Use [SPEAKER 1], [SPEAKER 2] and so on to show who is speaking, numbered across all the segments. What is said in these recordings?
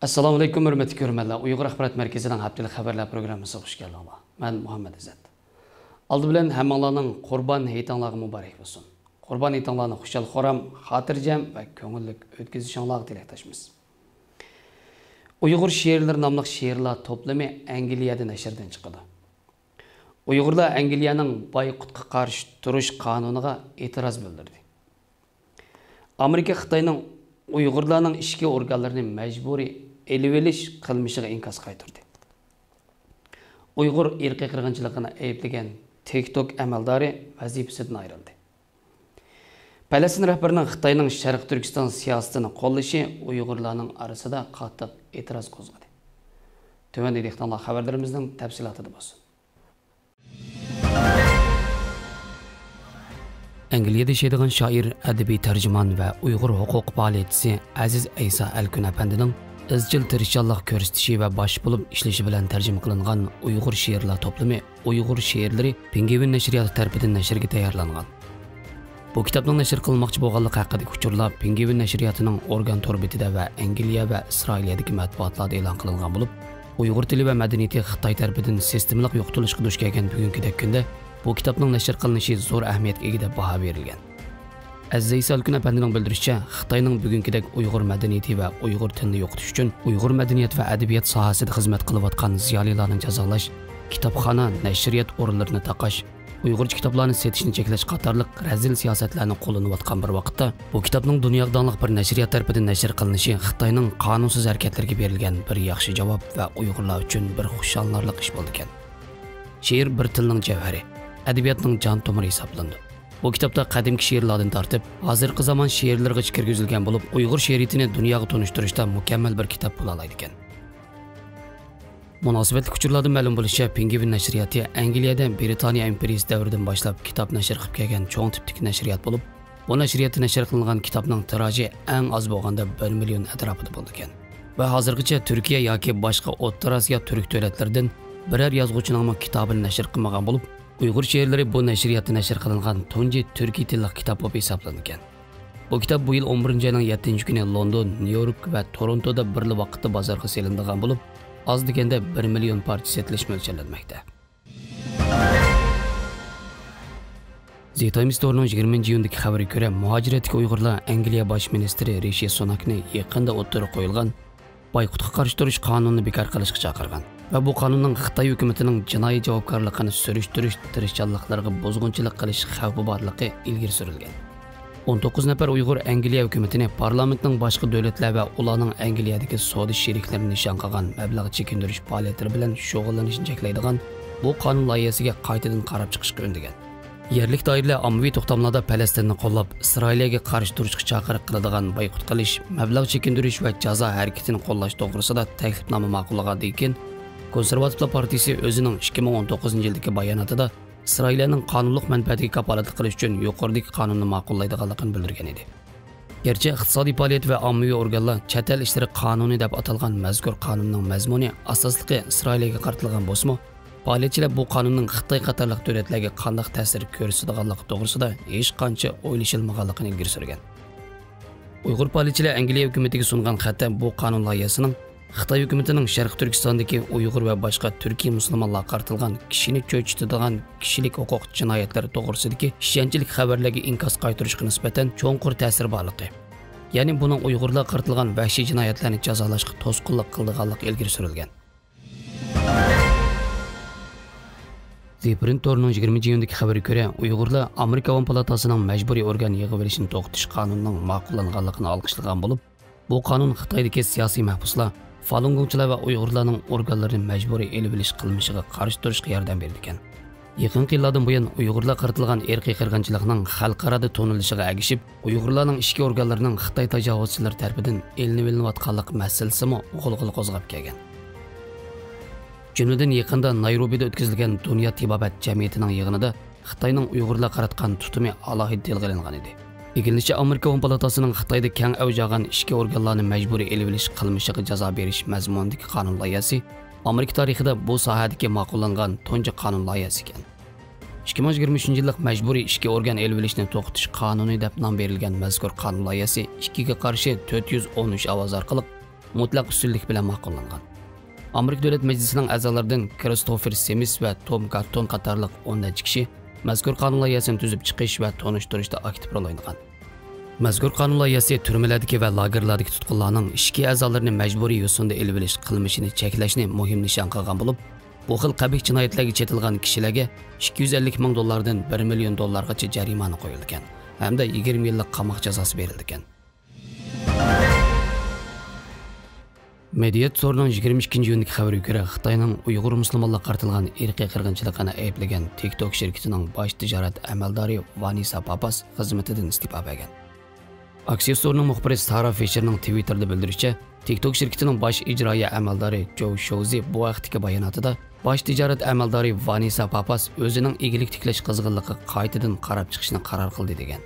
[SPEAKER 1] Assalamu alaykum hurmatli ko'rmanlar. Uyg'ur axborot markazining haftalik xabarlar programmasiga xush keldinglar. Men Muhammad Izzat. Oldi bilan hammanglarning Qurban hayitlaringiz muborak bo'lsin. Qurban hayitlaringizni xushal xoram, xotirjam va ko'ngillik o'tkazishinglarga tilakdoshmiz. Uyg'ur she'rlari nomli she'rlar to'plami Angliyada nashrdan chiqadi. Uyg'urlar Angliyaning boyqutga qarshi turish qonuniga e'tiroz bildirdi. Amerika Xitoyning Uyg'urlarning ishki organlarini majburiy elivelish qilmishiga inkas qaytirdi. Uyg'ur irqiy qirg'inchiligini ayblagan TikTok amaldori vazifasidan ayrildi. Falastin rahbarining Xitoyning Sharq Turkiston siyosatini qo'llashi Uyg'urlarning orasida qattiq e'tiroz qo'zg'adi. Tövəndə dehqonlar xabarlarimizning tafsilotida bo'lsin. Angliyada yashaydigan shoir, adabiy tarjimon va Uyg'ur huquq faoliyatchisi Aziz Aysa Alkun apandining izchil tirishchanlik ko'rsatishi va bosh bo'lib ishlashi bilan tarjima qilingan Uyg'ur she'rlar to'plami Uyg'ur she'rlari Pingvin nashriyati tomonidan nashrga tayyorlangan. Bu kitobning nashr qilinmoqchi bo'lganligi haqidagi uchurlar Pingvin nashriyatining organ torbitida va Angliya va Isroiliyadagi matbuotlarda e'lon qilingan bo'lib, Uyg'ur tili va madaniyati Xitoy tomonidan sistemalik yo'qotilishga duch kelgan bugungi kunda bu kitobning nashr qilinishi zo'r ahamiyatga ega deb baho berilgan. Aziz Aysa Alkun apandining bildirishicha, Xitoyning bugünkidek Uyg'ur madaniyati va Uyg'ur tilini yo'qotish uchun Uyg'ur madaniyat va adabiyot sohasida xizmat qilayotgan ziyolilarni jazolash, kitobxona, nashriyat o'rinlarini taqash, Uyg'urcha kitoblarni setishni cheklash qatorliq razil siyosatlarni qo'llanayotgan bir vaqtda, bu kitobning dunyoga donliq bir nashriyat tomonidan nashr qilinishi Xitoyning qonunsiz harakatlarga berilgan bir yaxshi javob va Uyg'urlar uchun bir xushxonarlik ish bo'ldi ekan. She'r bir tilning javhari, adabiyotning jon tomiri hisoblandi. Bu kitobda qadimki she'rlardan tortib, hozirgi zamon she'rlariga kirgizilgan bo'lib, Uyg'ur she'riyatini dunyoga tunishtirishda mukammal bir kitob bo'la oladi ekan. Munosabatli uchurlardan ma'lum bo'lishicha, Pingvin nashriyati Angliyada Britaniya imperiyasi davridan boshlab kitob nashr qilib kelgan cho'ng tipdagi nashriyat bo'lib, bu nashriyatda nashr qilingan kitobning tiraji eng oz bo'lganda 1 million atrofida bo'ldi ekan. Va hozirgacha Turkiya yoki boshqa O'rta Osiyo turk davlatlaridan biror yozuvchining kitobini nashr qilmagan bo'lib, Uyg'ur she'rlari bu nashriyatda nashr qilingan tunji turkiy tilli kitob bo'lib hisoblangan. Bu kitob bu yil 11-oyning 7-kuni London, Nyu-York va Torontoda birli vaqtda bozorga selindigan bo'lib, az deganda 1 million parcha setilish mo'ljallanmoqda. The Times Store'ning 20-iyundagi xabariga ko'ra, muhojiratga Uyg'urlar Angliya bosh ministri Rishi Sunakni yaqinda o'tirib qo'yilgan boyqutga qarshi turish qonunini bekor qilishga chaqirgan. Va bu qonunning Xitoy hukumatining jinoiy javobgarligini surishtirish tirishchanliklariga buzg'unchilik qilish xavfi borligi ilgari surilgan. 19 nafar Uyg'ur Angliya hukumatini parlamentning boshqa davlatlar va ularning Angliyadagi savdo sheriklarini nishon qilgan mablag' chekindirish faoliyatlari bilan shug'ullanishni cheklaydigan bu qonun loyihasiga qaytadan qarab chiqishga undagan. Yerlik doiralar ommaviy to'xtamlarda Falastinni qo'llab, Isroiliyaga qarshi turishga chaqiriq qiladigan boyqut qilish, mablag' chekindirish va jazo harakatini qo'llash to'g'risida taklifnoma ma'qullagandan keyin Konservativlar partiyasi o'zining 2019-yildagi bayonotida Isroiliyaning qonunliq manfaatiga kafolatlik qilish uchun yuqoridagi qonunni ma'qullaydiganligini bildirgan edi. Gerçi iqtisodiy faoliyat va ommaviy organlar chet el ishlari qonuni deb atalgan mazkur qonunning mazmuni asosligi Isroiliyaga qaratilgan bo'lsa-mu, faoliyatchilar bu qonunning Xitoy qatorliq davlatlarga qanday ta'sir ko'rsatadiganligi to'g'risida hech qancha o'ylashilmaganligini ilgari surgan. Uyg'ur faoliyatchilar Angliya hukumatiga sungan xatda bu qonun loyihasining Xitoy hukumatining Sharq Turkistondagi Uyg'ur va boshqa turkiy musulmonlarga qaratilgan kishini cho'chitadigan kishilik huquq jinoyatlari to'g'risidagi ishonchli xabarlarga inkas qaytarishga nisbatan cho'nqur ta'sir borligi, ya'ni buning Uyg'urlarga qaratilgan vahshiy jinoyatlarni jazolashga to'sqinlik qildiganligi ilgari surilgan. The Printer'ning 20-iyundagi xabariga ko'ra, Uyg'urlar Amerika Qonun palatasining majburiy organ yig'ib olishini to'xtatish qonunining ma'qullanganligini olqishlagan bo'lib, bu qonun Xitoydagi siyosiy mahbuslar, Falun Gongchilar va Uyg'urlarning organlarini majburiy elib olish qilmishiga qarshi turishga yordam berdi ekan. Yaqin yillardan buyon Uyg'urlar qaratilgan irqiy qirg'inchilikning xalqaro to'nilishiga agishib, Uyg'urlarning ishki organlarining Xitoy tajovuzchilari tomonidan elinib-elinayotganlik masalasimi g'ulg'ul qo'zg'ab kelgan. Jumladan yaqinda Nayrobida o'tkazilgan Dunyo tibobat jamiyatining yig'inida Xitoyning Uyg'urlar qaratgan tutumi alohida tilga olingan edi. Ikkinchi Amerika Qonun palatasining Xitoyda keng avj olgan ishki organlarni majburiy elib olish qilmishiga jazo berish mazmunidagi qonun loyihasi Amerika tarixida bu sohadagi ma'qullangan tunji qonun loyihasi ekan. 2023-yillik majburiy ishki organ elib olishni to'xtatish qonuni deb nom berilgan mazkur qonun loyihasi 2 ga qarshi 413 ovoz orqali mutlaq ustunlik bilan ma'qullangan. Amerika Davlat Majlisining a'zolaridan Kristofer Semis va Tom Carton qatorliq 10 necha kishi mazkur qonun loyihasini tuzib chiqish va tonishtirishda aktiv rol o'ynagan. Mazkur qonun loyihasi turmalardagi va lagerlardagi tutqunlarning ishki a'zolarini majburiy yo'sinda elib olish qilmishini cheklashni muhim nishon qilgan bo'lib, bu xil qabih jinoyatlarga chetilgan kishilarga 250 ming dollardan 1 million dollargacha jarimani qo'yilgan hamda 20 yillik qamoq jazosi berilgan. Medyat Zorning 22-iyundagi xabariga ko'ra, Xitoyning Uyg'ur musulmonlarga qaratilgan irqiy qirg'inchilikni ayblagan TikTok shirkatining bosh tijorat amaldori Vanessa Papas xizmatidan iste'fo bergan. Aksiyastorning muxbiri Sarah Fisherning Twitterda bildirishicha, TikTok shirkatining bosh ijroiya amaldori Joe Shouzi bu vaqtdagi bayonotida bosh tijorat amaldori Vanessa Papas o'zining egilik tiklash qizg'inligiga qaytadan qarab chiqishni qaror qildi degan.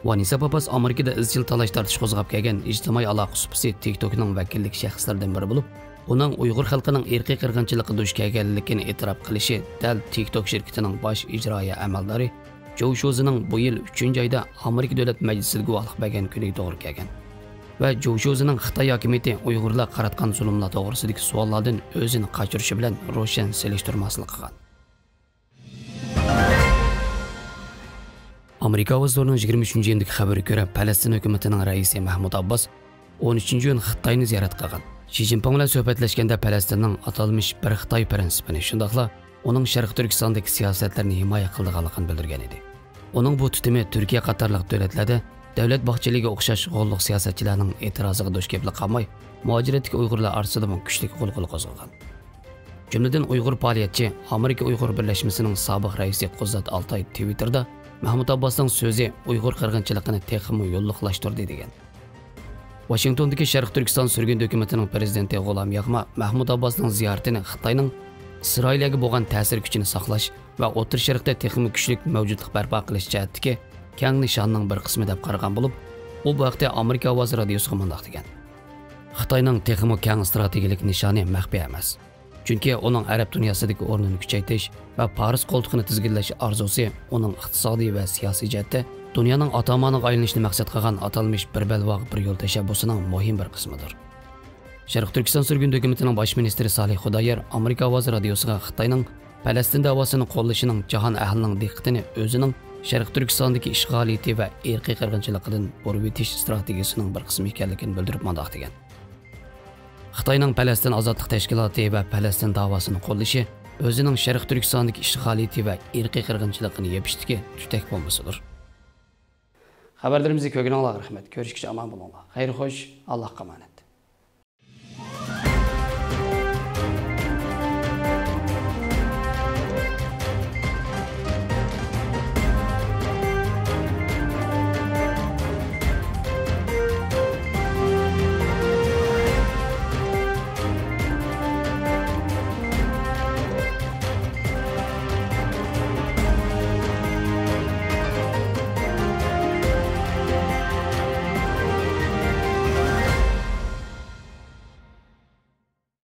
[SPEAKER 1] Vanessa Papas Amerikada izchil talash tortish qo'zg'ab kelgan ijtimoiy aloqa supasi TikTokning vakillik shaxslaridan biri bo'lib, uning Uyg'ur xalqining irqiy qirg'inchilikka duch kelganligini e'tirof qilishi dal TikTok shirkatining bosh ijroiya amaldori Joe Shouzining bu yil 3-oyda Amerika Davlat Majlisiga guvohlik bergan kuniga to'g'ri kelgan. Va Joe Shouzining Xitoy hokimiyati Uyg'urlar qaratgan zulmlar to'g'risidagi savollardan o'zini qochirishi bilan ro'shan selishtirmaslik qilgan. Amerika Avazlarining 23-iyundagi xabariga ko'ra, Falastin hukumatining raisi Mahmud Abbas 13-iyun Xitoyni ziyorat qilgan. Xi Jinping bilan suhbatlashganda Falastinning atalmish bir Xitoy prinsipini, shundaqla uning Sharq Turkistondagi siyosatlarni himoya qilganligini bildirgan edi. Uning bu tutumi Turkiya qatorliq davlatlarda davlat baxchiligiga o'xshash g'olliq siyosatchilarning e'tiroziga duch kelib qolmay, muhojiratdagi Uyg'urlar orasida kuchli g'ulg'ula qo'zg'agan. Jumladan Uyg'ur faoliyatchi Amerika Uyg'ur birlashmasining sobiq raisi Qo'zzat Altay Twitterda Mahmud Abbasning so'zi Uyg'ur qirg'inchiligini texmi yo'lliqlashtirdi degan. Washingtondagi Sharq Turkiston surgun hukumatining prezidenti G'ulom Yag'ma Mahmud Abbasning ziyoratini Xitoyning Isroilga bo'lgan ta'sir kuchini saqlash va O'rta Sharqda texmi kuchlik mavjudlik barpo qilish jihatdagi keng nishonning bir qismi deb qaragan bo'lib, u bu vaqtda Amerika ovozi radiosiga mundaq degan. Xitoyning texmi keng strategik nishoni maxfiy emas. Chunki uning arab dunyosidagi o'rnini kuchaytirish va Paris qo'ltiqini tizginlash orzusi uning iqtisodiy va siyosiy jihatda dunyoning atomoniga aylanishni maqsad qilgan atalmish bir balvoq bir yo'l tashabbusining muhim bir qismidir. Sharq Turkiston surgun hukumatining bosh ministri Salih Xudoyer Amerika ovozi radiosiga Xitoyning Falastin davosini qo'llashining jahon ahlining diqqatini o'zining Sharq Turkistondagi ishg'oliyati va irqiy qirg'inchiligidan burib o'tish strategiyasining bir qismi ekanligini bildirib mundaq degan. Xitoyning Falastin ozodlik tashkiloti va Falastin davosini qo'llashi o'zining Sharq Turkistondagi ishg'oliyati va irqiy qirg'inchiligini yepishdagi tutak bombasidir. Xabarlarimizga ko'rganingizga rahmat. Ko'rishguncha omon bo'linglar. Xayr xo'sh, Allohga omonat.